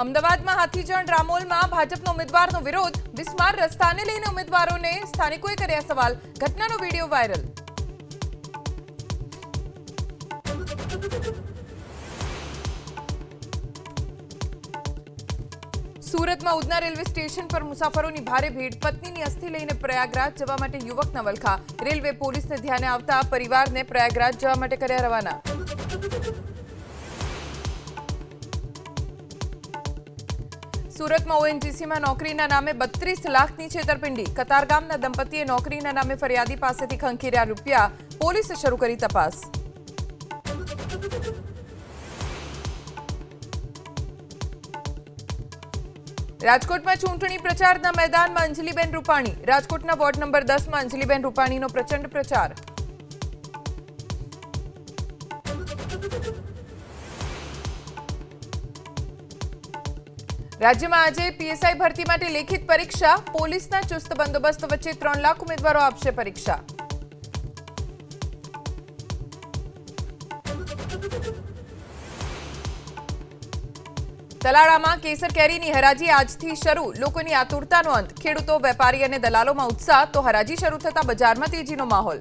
અમદાવાદમાં હાથીજણ રામોલમાં ભાજપનો ઉમેદવારનો વિરોધ, બિસ્માર રસ્તાને લઈને ઉમેદવારોને સ્થાનિકોએ કર્યા સવાલ. ઘટનાનો વિડીયો વાયરલ. સુરતમાં ઉધના રેલવે સ્ટેશન પર મુસાફરોની ભારે ભીડ. પત્નીની અસ્થિ લઈને પ્રયાગરાજ જવા માટે યુવકના વલખા. રેલવે પોલીસને ધ્યાને આવતા પરિવારને પ્રયાગરાજ જવા માટે કર્યા રવાના. સુરતમાં ઓએનજીસીમાં નોકરીના નામે 32 લાખની છેતરપિંડી. કતારગામના દંપતીએ નોકરીના નામે ફરિયાદી પાસેથી ખંખેર્યા રૂપિયા. પોલીસે શરૂ કરી તપાસ. રાજકોટમાં ચૂંટણી પ્રચારના મેદાનમાં અંજલિબેન રૂપાણી. રાજકોટના વોર્ડ નંબર 10માં અંજલિબેન રૂપાણીનો પ્રચંડ પ્રચાર. રાજ્યમાં આજે પીએસઆઈ ભરતી માટે લેખિત પરીક્ષા. પોલીસના ચુસ્ત બંદોબસ્ત વચ્ચે 3 લાખ ઉમેદવારો આપશે પરીક્ષા. તલાળામાં કેસર કેરીની હરાજી આજથી શરૂ. લોકોની આતુરતાનો અંત. ખેડૂતો, વેપારી અને દલાલોમાં ઉત્સાહ, તો હરાજી શરૂ થતા બજારમાં તેજીનો માહોલ.